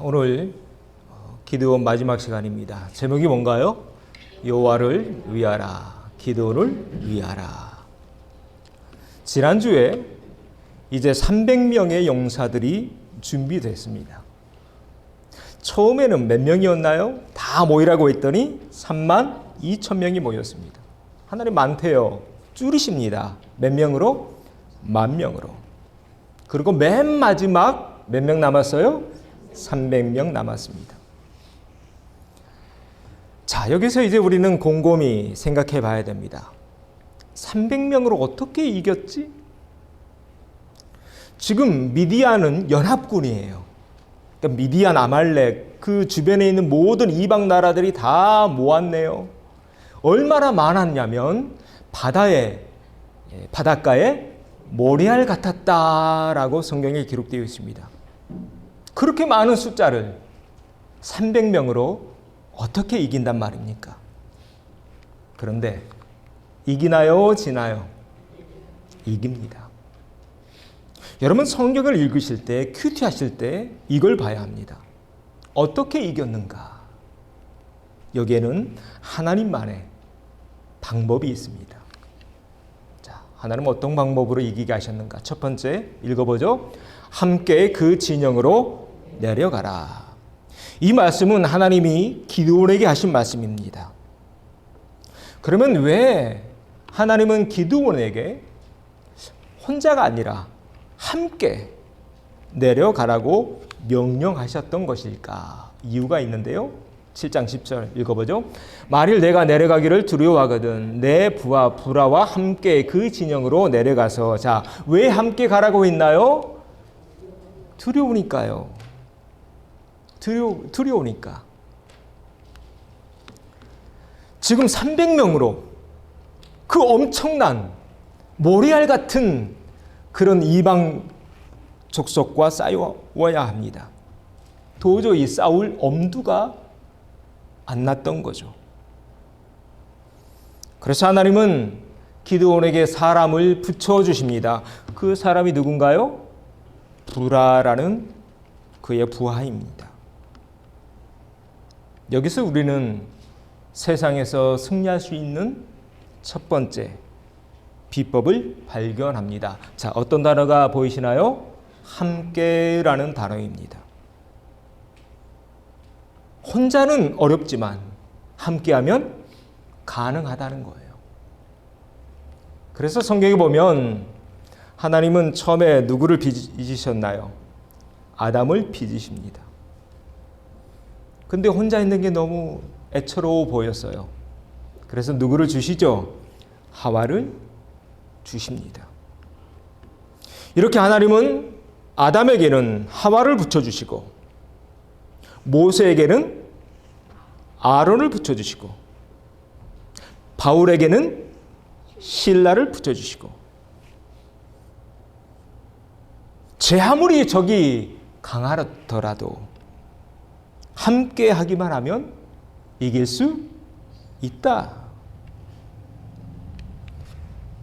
오늘 기드온 마지막 시간입니다. 제목이 뭔가요? 여호와를 위하라, 기드온을 위하라. 지난주에 이제 300명의 용사들이 준비됐습니다. 처음에는 몇 명이었나요? 다 모이라고 했더니 32,000명이 모였습니다. 하나님 많대요. 줄이십니다. 몇 명으로? 10,000명으로. 그리고 맨 마지막 몇 명 남았어요? 300명 남았습니다. 자, 여기서 이제 우리는 곰곰이 생각해 봐야 됩니다. 300명으로 어떻게 이겼지? 지금 미디안은 연합군이에요. 그러니까 미디안, 아말렉, 그 주변에 있는 모든 이방 나라들이 다 모았네요. 얼마나 많았냐면 바닷가에 모리알 같았다라고 성경에 기록되어 있습니다. 그렇게 많은 숫자를 300명으로 어떻게 이긴단 말입니까? 그런데 이기나요? 지나요? 이깁니다. 여러분 성경을 읽으실 때, 큐티하실 때 이걸 봐야 합니다. 어떻게 이겼는가? 여기에는 하나님만의 방법이 있습니다. 자, 하나님 어떤 방법으로 이기게 하셨는가? 첫 번째 읽어보죠. 함께 그 진영으로 내려가라. 이 말씀은 하나님이 기드온에게 하신 말씀입니다. 그러면 왜 하나님은 기드온에게 혼자가 아니라 함께 내려가라고 명령하셨던 것일까? 이유가 있는데요. 7장 10절 읽어보죠. 만일 내가 내려가기를 두려워하거든 내 부하 부라와 함께 그 진영으로 내려가서. 자, 왜 함께 가라고 했나요? 두려우니까요. 두려우니까. 지금 300명으로 그 엄청난 모리알 같은 그런 이방 족속과 싸워야 합니다. 도저히 싸울 엄두가 안 났던 거죠. 그래서 하나님은 기드온에게 사람을 붙여주십니다. 그 사람이 누군가요? 부라라는 그의 부하입니다. 여기서 우리는 세상에서 승리할 수 있는 첫 번째 비법을 발견합니다. 자, 어떤 단어가 보이시나요? 함께라는 단어입니다. 혼자는 어렵지만 함께하면 가능하다는 거예요. 그래서 성경에 보면 하나님은 처음에 누구를 빚으셨나요? 아담을 빚으십니다. 근데 혼자 있는 게 너무 애처로워 보였어요. 그래서 누구를 주시죠? 하와를 주십니다. 이렇게 하나님은 아담에게는 하와를 붙여주시고 모세에게는 아론을 붙여주시고 바울에게는 실라를 붙여주시고 제 아무리 적이 강하더라도 함께 하기만 하면 이길 수 있다.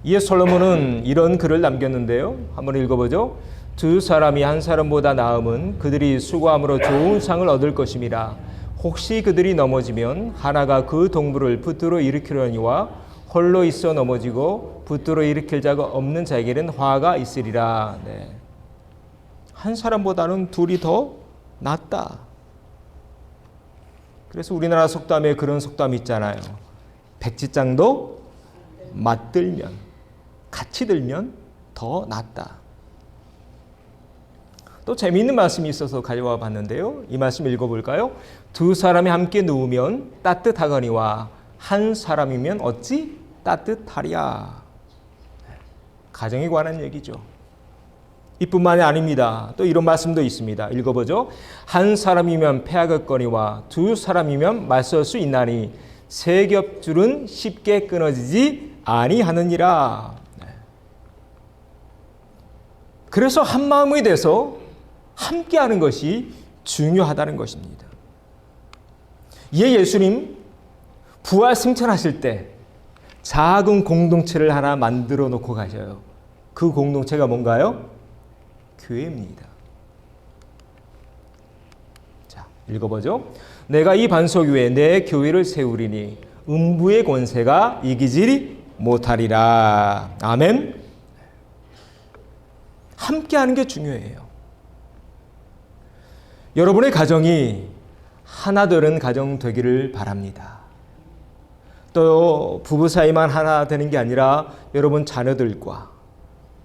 이에 솔로몬은 이런 글을 남겼는데요. 한번 읽어보죠. 두 사람이 한 사람보다 나음은 그들이 수고함으로 좋은 상을 얻을 것임이라. 혹시 그들이 넘어지면 하나가 그 동물을 붙들어 일으키려니와 홀로 있어 넘어지고 붙들어 일으킬 자가 없는 자에게는 화가 있으리라. 네. 한 사람보다는 둘이 더 낫다. 그래서 우리나라 속담에 그런 속담이 있잖아요. 백지장도 맞들면, 같이 들면 더 낫다. 또 재미있는 말씀이 있어서 가져와 봤는데요. 이 말씀 읽어볼까요? 두 사람이 함께 누우면 따뜻하거니와 한 사람이면 어찌 따뜻하랴. 가정에 관한 얘기죠. 이뿐만이 아닙니다. 또 이런 말씀도 있습니다. 읽어보죠. 한 사람이면 패하겠거니와 두 사람이면 맞설 수 있나니 세 겹줄은 쉽게 끊어지지 아니하느니라. 그래서 한 마음이 돼서 함께하는 것이 중요하다는 것입니다. 이에 예수님 부활 승천하실 때 작은 공동체를 하나 만들어 놓고 가셔요. 그 공동체가 뭔가요? 교회입니다. 읽어보죠. 내가 이 반석 위에 내 교회를 세우리니 음부의 권세가 이기지 못하리라. 아멘. 함께하는 게 중요해요. 여러분의 가정이 하나 되는 가정 되기를 바랍니다. 또 부부 사이만 하나 되는 게 아니라 여러분 자녀들과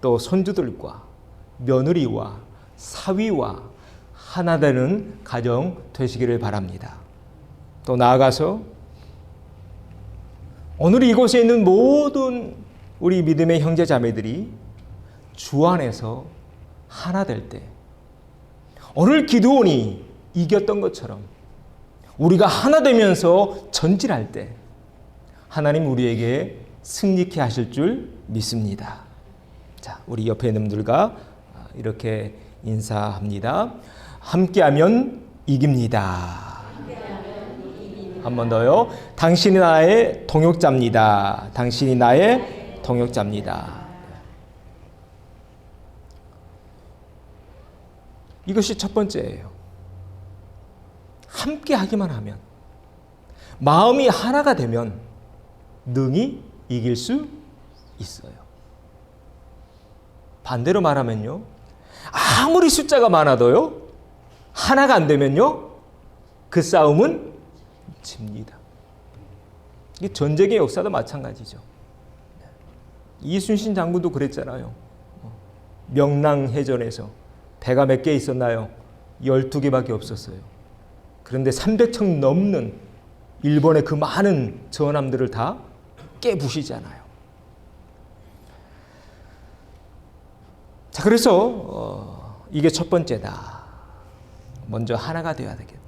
또 손주들과 며느리와 사위와 하나 되는 가정 되시기를 바랍니다. 또 나아가서 오늘 이곳에 있는 모든 우리 믿음의 형제 자매들이 주 안에서 하나 될 때, 오늘 기드온이 이겼던 것처럼 우리가 하나 되면서 전진할 때 하나님 우리에게 승리케 하실 줄 믿습니다. 자, 우리 옆에 있는 분들과 이렇게 인사합니다. 함께하면 이깁니다. 한 번 더요. 당신이 나의 동역자입니다. 당신이 나의 동역자입니다. 이것이 첫 번째예요. 함께 하기만 하면, 마음이 하나가 되면 능히 이길 수 있어요. 반대로 말하면요, 아무리 숫자가 많아도요, 하나가 안 되면요, 그 싸움은 집니다. 이게 전쟁의 역사도 마찬가지죠. 이순신 장군도 그랬잖아요. 명랑해전에서 배가 몇 개 있었나요? 12개밖에 없었어요. 그런데 300척 넘는 일본의 그 많은 전함들을 다 깨부시잖아요. 자, 그래서 이게 첫 번째다. 먼저 하나가 되어야 되겠다.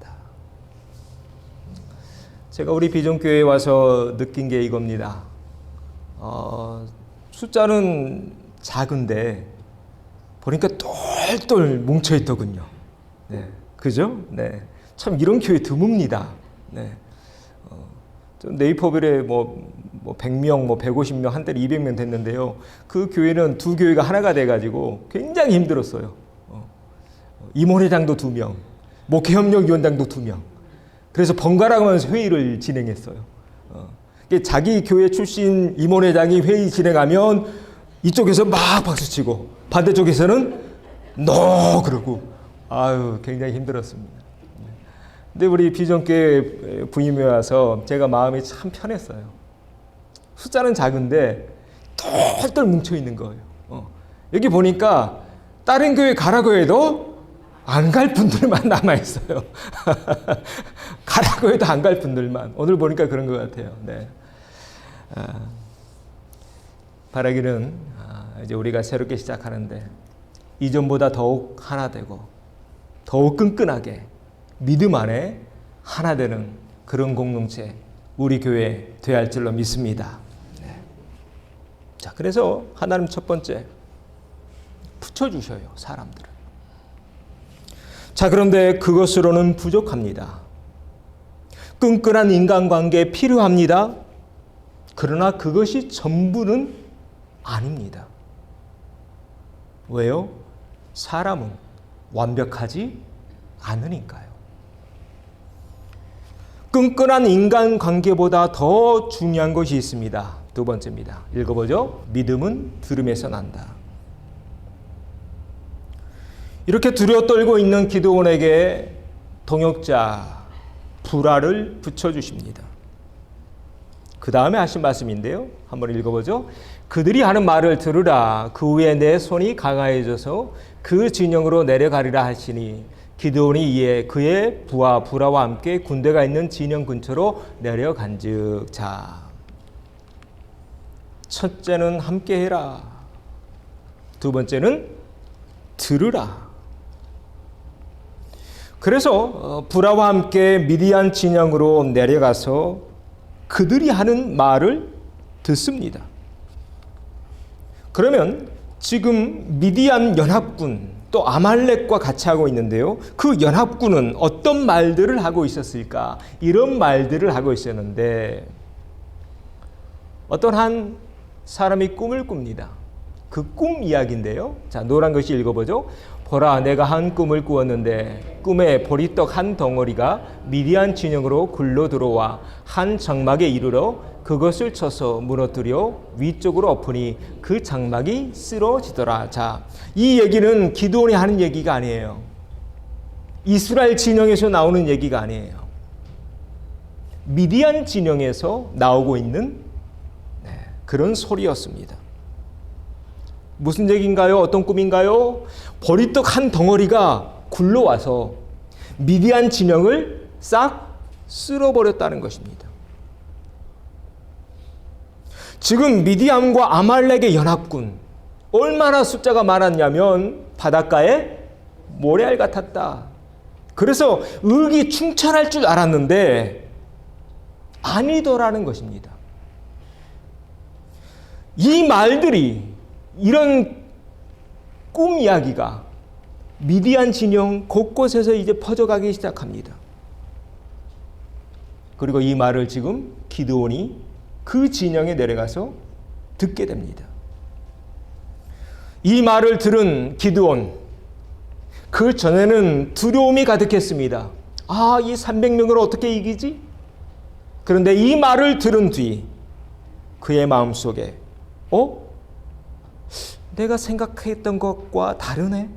제가 우리 비전교회에 와서 느낀 게 이겁니다. 숫자는 작은데 보니까 똘똘 뭉쳐있더군요. 네, 그죠? 네, 참 이런 교회 드뭅니다. 네, 네이버빌에 뭐 100명, 150명, 한때는 200명 됐는데요. 그 교회는 두 교회가 하나가 돼가지고 굉장히 힘들었어요. 임원회장도 2명, 목회협력위원장도 2명. 그래서 번갈아 가면서 회의를 진행했어요. 자기 교회 출신 임원회장이 회의 진행하면 이쪽에서 막 박수치고 반대쪽에서는 노 그러고, 아유 굉장히 힘들었습니다. 근데 우리 비전교회 부임에 와서 제가 마음이 참 편했어요. 숫자는 작은데 똘똘 뭉쳐 있는 거예요. 여기 보니까 다른 교회 가라고 해도 안 갈 분들만 남아있어요. 가라고 해도 안 갈 분들만. 오늘 보니까 그런 것 같아요. 네. 바라기는 이제 우리가 새롭게 시작하는데 이전보다 더욱 하나 되고 더욱 끈끈하게 믿음 안에 하나 되는 그런 공동체 우리 교회 되어야 할 줄로 믿습니다. 네. 자, 그래서 하나님 첫 번째 붙여주셔요, 사람들을. 자, 그런데 그것으로는 부족합니다. 끈끈한 인간관계 필요합니다. 그러나 그것이 전부는 아닙니다. 왜요? 사람은 완벽하지 않으니까요. 끈끈한 인간관계보다 더 중요한 것이 있습니다. 두 번째입니다. 읽어보죠. 믿음은 들음에서 난다. 이렇게 두려워 떨고 있는 기드온에게 동역자 불화를 붙여주십니다. 그 다음에 하신 말씀인데요. 한번 읽어보죠. 그들이 하는 말을 들으라. 그 후에 내 손이 강화해져서 그 진영으로 내려가리라 하시니 기드온이 이에 그의 부하 불화와 함께 군대가 있는 진영 근처로 내려간즉. 자, 첫째는 함께해라. 두 번째는 들으라. 그래서 불화와 함께 미디안 진영으로 내려가서 그들이 하는 말을 듣습니다. 그러면 지금 미디안 연합군 또 아말렉과 같이 하고 있는데요. 그 연합군은 어떤 말들을 하고 있었을까? 이런 말들을 하고 있었는데 어떤 한 사람이 꿈을 꿉니다. 그 꿈 이야기인데요. 자, 노란 것이 읽어보죠. 보라, 내가 한 꿈을 꾸었는데 꿈에 보리떡 한 덩어리가 미디안 진영으로 굴러 들어와 한 장막에 이르러 그것을 쳐서 무너뜨려 위쪽으로 엎으니 그 장막이 쓰러지더라. 자, 이 얘기는 기드온이 하는 얘기가 아니에요. 이스라엘 진영에서 나오는 얘기가 아니에요. 미디안 진영에서 나오고 있는 그런 소리였습니다. 무슨 얘기인가요? 어떤 꿈인가요? 보리떡 한 덩어리가 굴러와서 미디안 진영을 싹 쓸어버렸다는 것입니다. 지금 미디안과 아말렉의 연합군, 얼마나 숫자가 많았냐면 바닷가에 모래알 같았다. 그래서 의기충천할 줄 알았는데 아니더라는 것입니다. 이 말들이, 이런 꿈 이야기가 미디안 진영 곳곳에서 이제 퍼져가기 시작합니다. 그리고 이 말을 지금 기드온이 그 진영에 내려가서 듣게 됩니다. 이 말을 들은 기드온, 그 전에는 두려움이 가득했습니다. 아, 이 300명을 어떻게 이기지? 그런데 이 말을 들은 뒤 그의 마음속에 내가 생각했던 것과 다르네?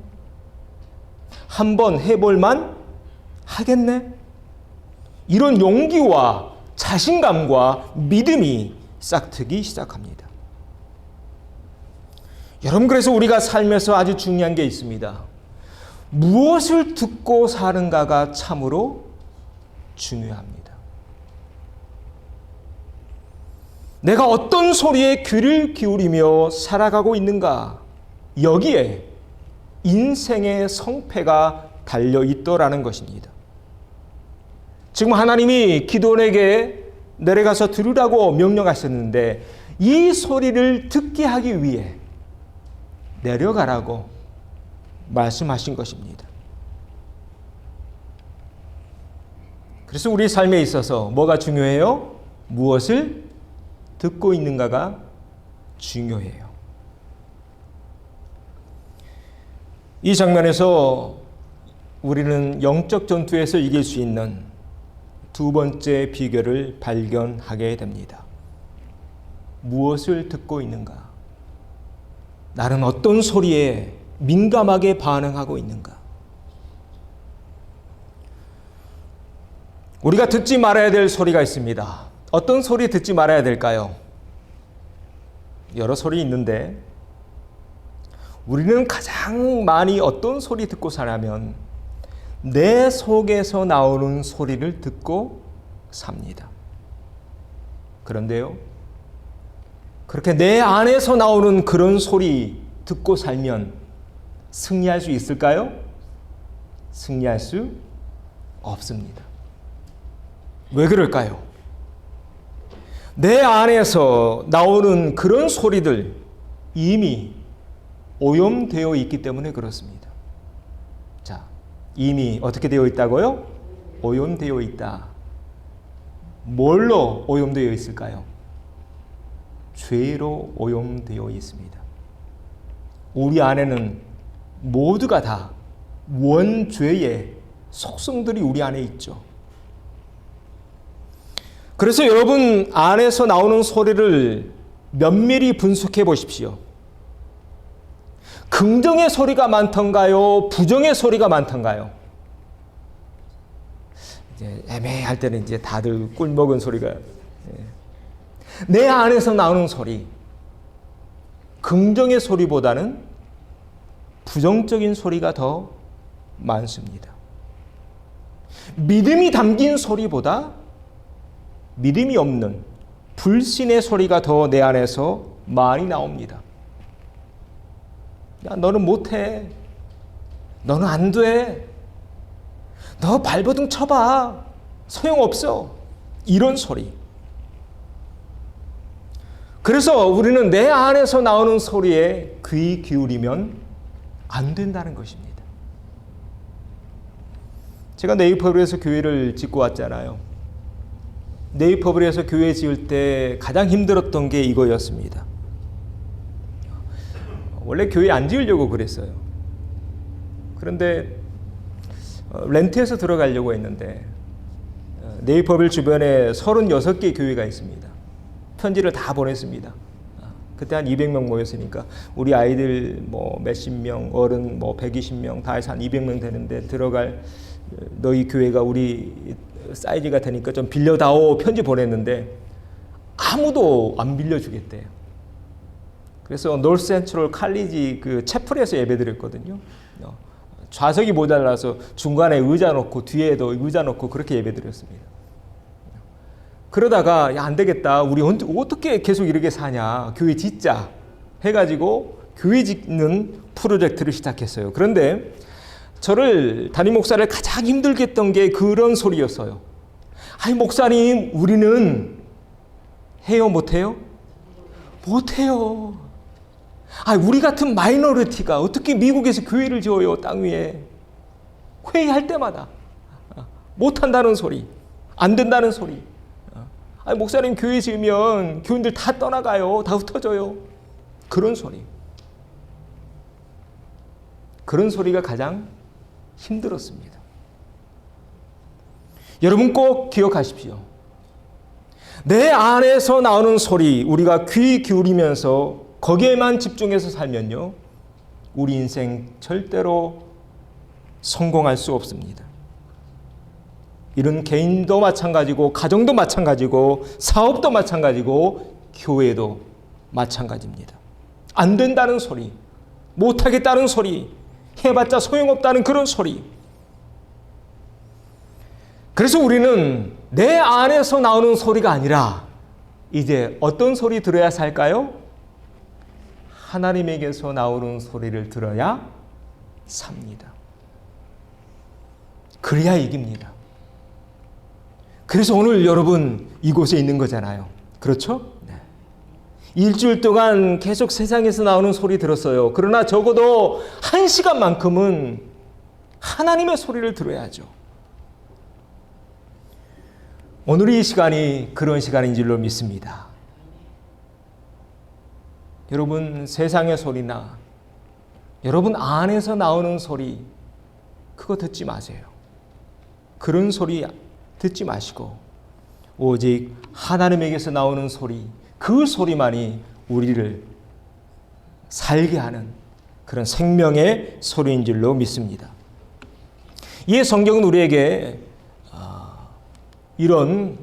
한번 해볼만 하겠네? 이런 용기와 자신감과 믿음이 싹트기 시작합니다. 여러분, 그래서 우리가 살면서 아주 중요한 게 있습니다. 무엇을 듣고 사는가가 참으로 중요합니다. 내가 어떤 소리에 귀를 기울이며 살아가고 있는가, 여기에 인생의 성패가 달려있더라는 것입니다. 지금 하나님이 기드온에게 내려가서 들으라고 명령하셨는데 이 소리를 듣게 하기 위해 내려가라고 말씀하신 것입니다. 그래서 우리 삶에 있어서 뭐가 중요해요? 무엇을 듣고 있는가가 중요해요. 이 장면에서 우리는 영적 전투에서 이길 수 있는 두 번째 비결을 발견하게 됩니다. 무엇을 듣고 있는가? 나는 어떤 소리에 민감하게 반응하고 있는가? 우리가 듣지 말아야 될 소리가 있습니다. 어떤 소리 듣지 말아야 될까요? 여러 소리 있는데 우리는 가장 많이 어떤 소리 듣고 사냐면 내 속에서 나오는 소리를 듣고 삽니다. 그런데요, 그렇게 내 안에서 나오는 그런 소리 듣고 살면 승리할 수 있을까요? 승리할 수 없습니다. 왜 그럴까요? 내 안에서 나오는 그런 소리들 이미 오염되어 있기 때문에 그렇습니다. 자, 이미 어떻게 되어 있다고요? 오염되어 있다. 뭘로 오염되어 있을까요? 죄로 오염되어 있습니다. 우리 안에는 모두가 다 원죄의 속성들이 우리 안에 있죠. 그래서 여러분 안에서 나오는 소리를 면밀히 분석해 보십시오. 긍정의 소리가 많던가요? 부정의 소리가 많던가요? 이제 애매할 때는 이제 다들 꿀 먹은 소리가, 내 안에서 나오는 소리, 긍정의 소리보다는 부정적인 소리가 더 많습니다. 믿음이 담긴 소리보다 믿음이 없는 불신의 소리가 더 내 안에서 많이 나옵니다. 야, 너는 못해. 너는 안 돼. 너 발버둥 쳐봐. 소용없어. 이런 소리. 그래서 우리는 내 안에서 나오는 소리에 귀 기울이면 안 된다는 것입니다. 제가 네이버블에서 교회를 짓고 왔잖아요. 네이버블에서 교회 지을 때 가장 힘들었던 게 이거였습니다. 원래 교회 안 지으려고 그랬어요. 그런데 렌트해서 들어가려고 했는데 네이버빌 주변에 36개 교회가 있습니다. 편지를 다 보냈습니다. 그때 한 200명 모였으니까 우리 아이들 뭐 몇십 명, 어른 뭐 120명 다 해서 한 200명 되는데 들어갈 너희 교회가 우리 사이즈가 되니까 좀 빌려다오 편지 보냈는데 아무도 안 빌려주겠대요. 그래서 노스 센트럴 칼리지 그 채플에서 예배드렸거든요. 좌석이 모자라서 중간에 의자 놓고 뒤에도 의자 놓고 그렇게 예배드렸습니다. 그러다가 야, 안 되겠다. 우리 어떻게 계속 이렇게 사냐. 교회 짓자 해가지고 교회 짓는 프로젝트를 시작했어요. 그런데 저를 담임 목사를 가장 힘들게 했던 게 그런 소리였어요. 아니 목사님 우리는 해요 못해요? 못해요. 아, 우리 같은 마이너리티가 어떻게 미국에서 교회를 지어요 땅 위에. 회의할 때마다 못한다는 소리, 안 된다는 소리. 아니, 목사님 교회 지으면 교인들 다 떠나가요. 다 흩어져요. 그런 소리. 그런 소리가 가장 힘들었습니다. 여러분 꼭 기억하십시오. 내 안에서 나오는 소리, 우리가 귀 기울이면서 거기에만 집중해서 살면요, 우리 인생 절대로 성공할 수 없습니다. 이런 개인도 마찬가지고 가정도 마찬가지고 사업도 마찬가지고 교회도 마찬가지입니다. 안 된다는 소리, 못하겠다는 소리, 해봤자 소용없다는 그런 소리. 그래서 우리는 내 안에서 나오는 소리가 아니라 이제 어떤 소리 들어야 살까요? 하나님에게서 나오는 소리를 들어야 삽니다. 그래야 이깁니다. 그래서 오늘 여러분 이곳에 있는 거잖아요. 그렇죠? 네. 일주일 동안 계속 세상에서 나오는 소리 들었어요. 그러나 적어도 1시간만큼은 하나님의 소리를 들어야죠. 오늘 이 시간이 그런 시간인 줄로 믿습니다. 여러분 세상의 소리나 여러분 안에서 나오는 소리 그거 듣지 마세요. 그런 소리 듣지 마시고 오직 하나님에게서 나오는 소리, 그 소리만이 우리를 살게 하는 그런 생명의 소리인 줄로 믿습니다. 이에 성경은 우리에게 이런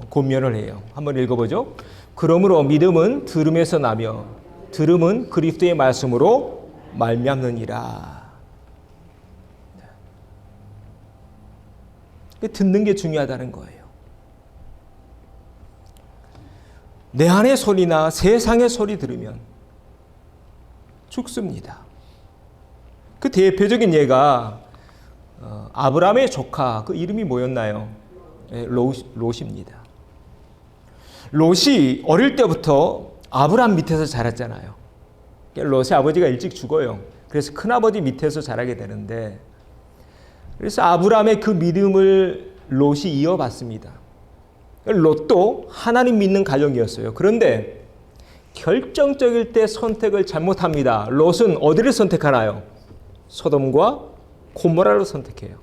권면을 해요. 한번 읽어보죠. 그러므로 믿음은 들음에서 나며 들음은 그리스도의 말씀으로 말미암느니라. 듣는 게 중요하다는 거예요. 내 안의 소리나 세상의 소리 들으면 죽습니다. 그 대표적인 예가 아브라함의 조카, 그 이름이 뭐였나요? 롯입니다. 롯이 어릴 때부터 아브라함 밑에서 자랐잖아요. 롯의 아버지가 일찍 죽어요. 그래서 큰아버지 밑에서 자라게 되는데, 그래서 아브라함의 그 믿음을 롯이 이어받습니다. 롯도 하나님 믿는 가정이었어요. 그런데 결정적일 때 선택을 잘못합니다. 롯은 어디를 선택하나요? 소돔과 고모라를 선택해요.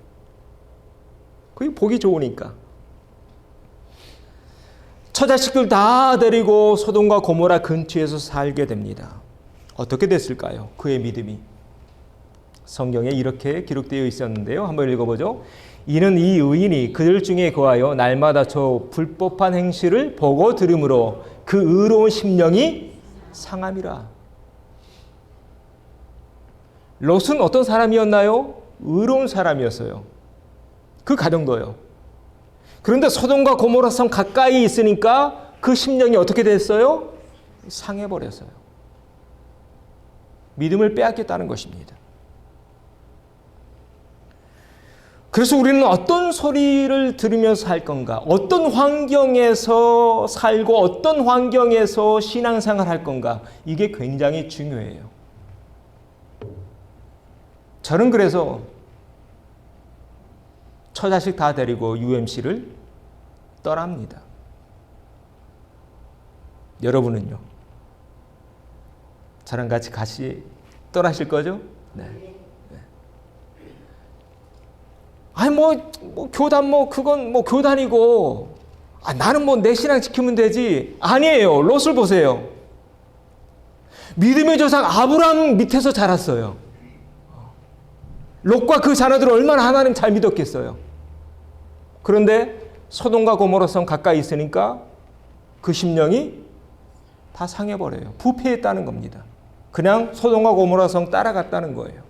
그게 보기 좋으니까. 처자식들 다 데리고 소돔과 고모라 근처에서 살게 됩니다. 어떻게 됐을까요? 그의 믿음이. 성경에 이렇게 기록되어 있었는데요. 한번 읽어보죠. 이는 이 의인이 그들 중에 거하여 날마다 저 불법한 행실을 보고 들음으로 그 의로운 심령이 상함이라. 롯은 어떤 사람이었나요? 의로운 사람이었어요. 그 가정도요. 그런데 소돔과 고모라 성 가까이 있으니까 그 심령이 어떻게 됐어요? 상해버렸어요. 믿음을 빼앗겼다는 것입니다. 그래서 우리는 어떤 소리를 들으면서 살 건가? 어떤 환경에서 살고 어떤 환경에서 신앙생활 할 건가? 이게 굉장히 중요해요. 저는 그래서 처자식 다 데리고 UMC를 떠납니다. 여러분은요? 저랑 같이 떠나실 거죠? 네. 아니 뭐 교단 그건 교단이고 나는 내 신앙 지키면 되지. 아니에요. 롯을 보세요. 믿음의 조상 아브라함 밑에서 자랐어요. 롯과 그 자녀들을 얼마나 하나님 잘 믿었겠어요. 그런데 소돔과 고모라 성 가까이 있으니까 그 심령이 다 상해버려요. 부패했다는 겁니다. 그냥 소돔과 고모라 성 따라갔다는 거예요.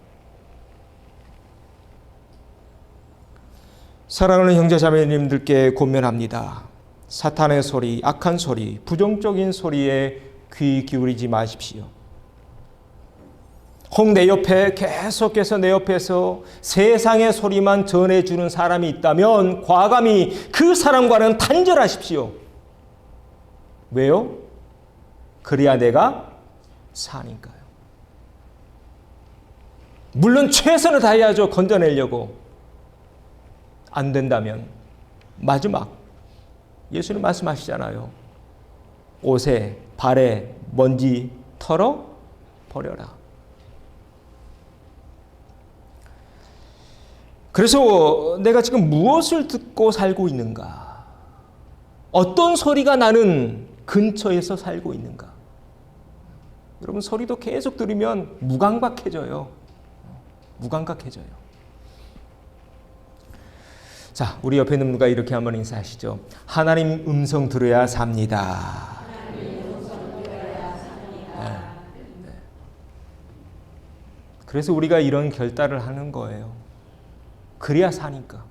사랑하는 형제자매님들께 권면합니다. 사탄의 소리, 악한 소리, 부정적인 소리에 귀 기울이지 마십시오. 혹 내 옆에 계속해서 내 옆에서 세상의 소리만 전해주는 사람이 있다면 과감히 그 사람과는 단절하십시오. 왜요? 그래야 내가 사니까요. 물론 최선을 다해야죠. 건져내려고. 안 된다면 마지막 예수님 말씀하시잖아요. 옷에 발에 먼지 털어 버려라. 그래서 내가 지금 무엇을 듣고 살고 있는가? 어떤 소리가 나는 근처에서 살고 있는가? 여러분 소리도 계속 들으면 무감각해져요. 무감각해져요. 자, 우리 옆에 있는 분과 이렇게 한번 인사하시죠. 하나님 음성 들어야 삽니다. 네. 그래서 우리가 이런 결단을 하는 거예요. 그래야 사니까.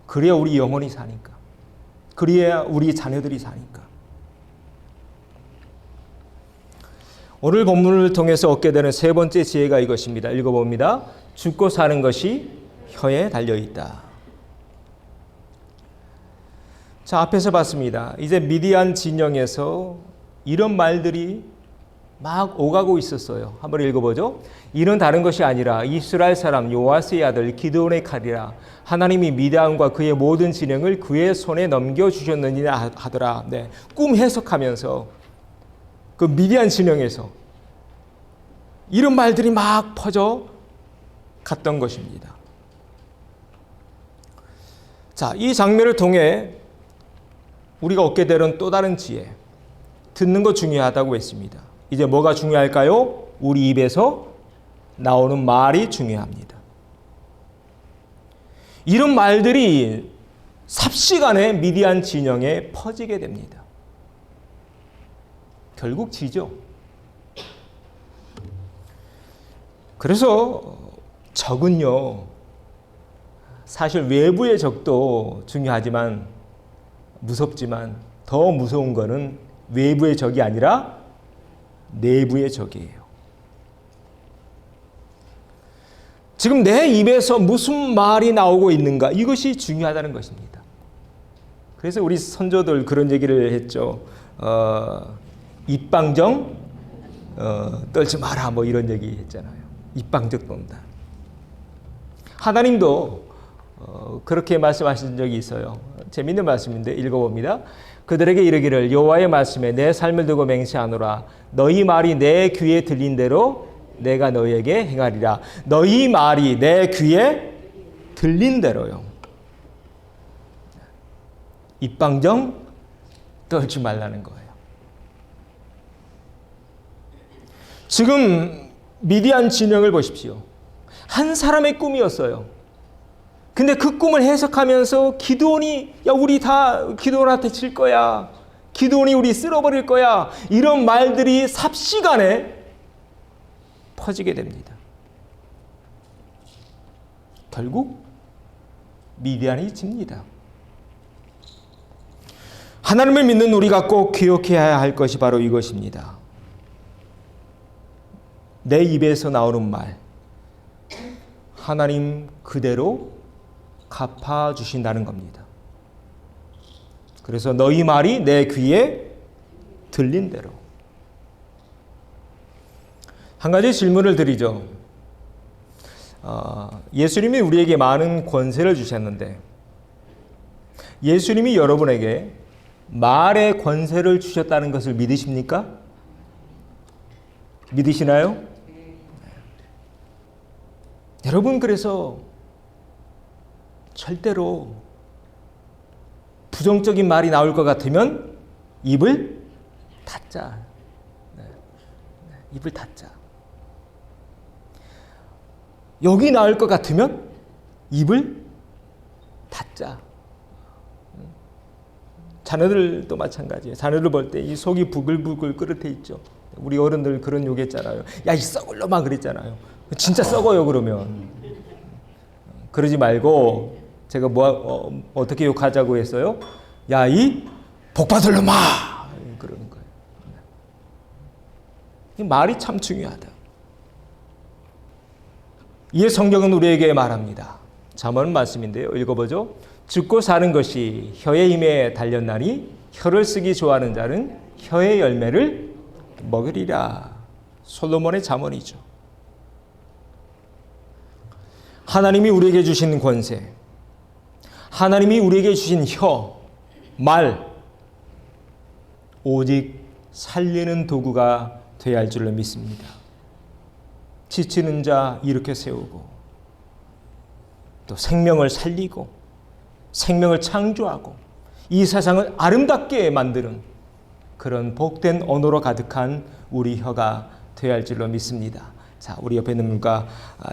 그래야 우리 영혼이 사니까. 그래야 우리 자녀들이 사니까. 오늘 본문을 통해서 얻게 되는 세 번째 지혜가 이것입니다. 읽어봅니다. 죽고 사는 것이 혀에 달려있다. 자, 앞에서 봤습니다. 이제 미디안 진영에서 이런 말들이 막 오가고 있었어요. 한번 읽어보죠. 이는 다른 것이 아니라 이스라엘 사람 요아스의 아들 기드온의 칼이라. 하나님이 미디안과 그의 모든 진영을 그의 손에 넘겨주셨느니라 하더라. 네, 꿈 해석하면서 그 미디안 진영에서 이런 말들이 막 퍼져 갔던 것입니다. 자, 이 장면을 통해 우리가 얻게 되는 또 다른 지혜, 듣는 거 중요하다고 했습니다. 이제 뭐가 중요할까요? 우리 입에서 나오는 말이 중요합니다. 이런 말들이 삽시간에 미디안 진영에 퍼지게 됩니다. 결국 지죠. 그래서 적은요, 사실 외부의 적도 중요하지만 무섭지만 더 무서운 거는 외부의 적이 아니라 내부의 적이에요. 지금 내 입에서 무슨 말이 나오고 있는가, 이것이 중요하다는 것입니다. 그래서 우리 선조들 그런 얘기를 했죠. 입방정 떨지 마라, 뭐 이런 얘기 했잖아요. 입방정 떤다. 하나님도 그렇게 말씀하신 적이 있어요. 재미있는 말씀인데 읽어봅니다. 그들에게 이르기를 여호와의 말씀에 내 삶을 두고 맹세하노라. 너희 말이 내 귀에 들린 대로 내가 너희에게 행하리라. 너희 말이 내 귀에 들린 대로요. 입방정 떨지 말라는 거예요. 지금 미디안 진영을 보십시오. 한 사람의 꿈이었어요. 근데 그 꿈을 해석하면서 기드온이 야 우리 다 기드온한테 질 거야. 기드온이 우리 쓸어버릴 거야. 이런 말들이 삽시간에 퍼지게 됩니다. 결국 미디안이 집니다. 하나님을 믿는 우리가 꼭 기억해야 할 것이 바로 이것입니다. 내 입에서 나오는 말, 하나님 그대로 갚아주신다는 겁니다. 그래서 너희 말이 내 귀에 들린 대로. 한 가지 질문을 드리죠. 예수님이 우리에게 많은 권세를 주셨는데 예수님이 여러분에게 말의 권세를 주셨다는 것을 믿으십니까? 믿으시나요? 여러분, 그래서 절대로 부정적인 말이 나올 것 같으면 입을 닫자. 입을 닫자. 욕이 나올 것 같으면 입을 닫자. 자녀들도 마찬가지예요. 자녀를 볼 때 이 속이 부글부글 끓을 있죠. 우리 어른들 그런 욕했잖아요. 야, 이 썩을 놈아 그랬잖아요. 진짜 썩어요 그러면. 그러지 말고 제가 어떻게 욕하자고 했어요? 야, 이 복받을 놈아! 그러는 거예요. 이 말이 참 중요하다. 이에 성경은 우리에게 말합니다. 잠언 말씀인데요. 읽어보죠. 죽고 사는 것이 혀의 힘에 달렸나니 혀를 쓰기 좋아하는 자는 혀의 열매를 먹으리라. 솔로몬의 잠언이죠. 하나님이 우리에게 주신 권세, 하나님이 우리에게 주신 혀, 말, 오직 살리는 도구가 되어야 할 줄로 믿습니다. 지치는 자 일으켜 세우고 또 생명을 살리고 생명을 창조하고 이 세상을 아름답게 만드는 그런 복된 언어로 가득한 우리 혀가 되어야 할 줄로 믿습니다. 자, 우리 옆에 있는 분과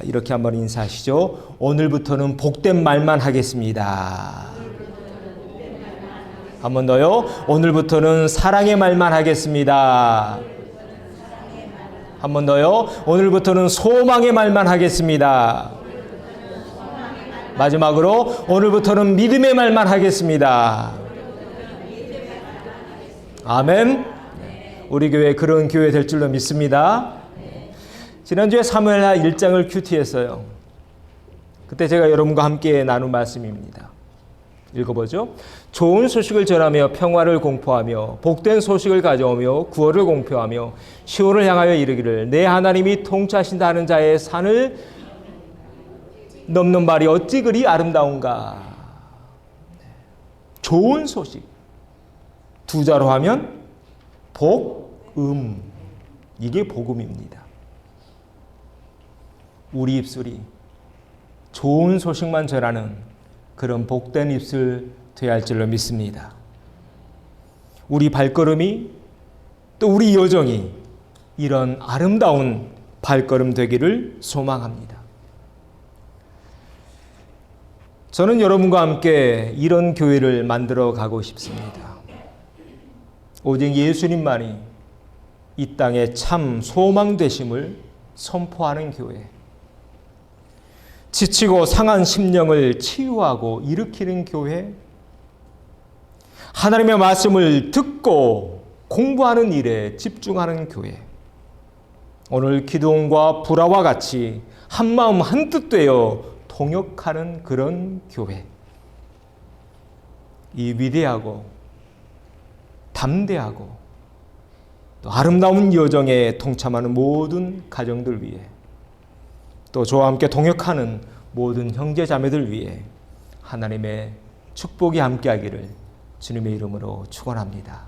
이렇게 한번 인사하시죠. 오늘부터는 복된 말만 하겠습니다. 한 번 더요. 오늘부터는 사랑의 말만 하겠습니다. 한 번 더요. 오늘부터는 소망의 말만 하겠습니다. 마지막으로 오늘부터는 믿음의 말만 하겠습니다. 아멘. 우리 교회 그런 교회 될 줄로 믿습니다. 지난주에 사무엘하 1장을 큐티했어요. 그때 제가 여러분과 함께 나눈 말씀입니다. 읽어보죠. 좋은 소식을 전하며 평화를 공포하며 복된 소식을 가져오며 구원을 공표하며 시온을 향하여 이르기를 내 하나님이 통치하신다 하는 자의 산을 넘는 말이 어찌 그리 아름다운가. 좋은 소식. 두 자로 하면 복음. 이게 복음입니다. 우리 입술이 좋은 소식만 전하는 그런 복된 입술 되어야 할 줄로 믿습니다. 우리 발걸음이 또 우리 여정이 이런 아름다운 발걸음 되기를 소망합니다. 저는 여러분과 함께 이런 교회를 만들어 가고 싶습니다. 오직 예수님만이 이 땅의 참 소망 되심을 선포하는 교회. 지치고 상한 심령을 치유하고 일으키는 교회. 하나님의 말씀을 듣고 공부하는 일에 집중하는 교회. 오늘 기도원과 불화와 같이 한마음 한뜻 되어 통역하는 그런 교회. 이 위대하고 담대하고 또 아름다운 여정에 동참하는 모든 가정들 위해 또 저와 함께 동역하는 모든 형제 자매들 위해 하나님의 축복이 함께하기를 주님의 이름으로 축원합니다.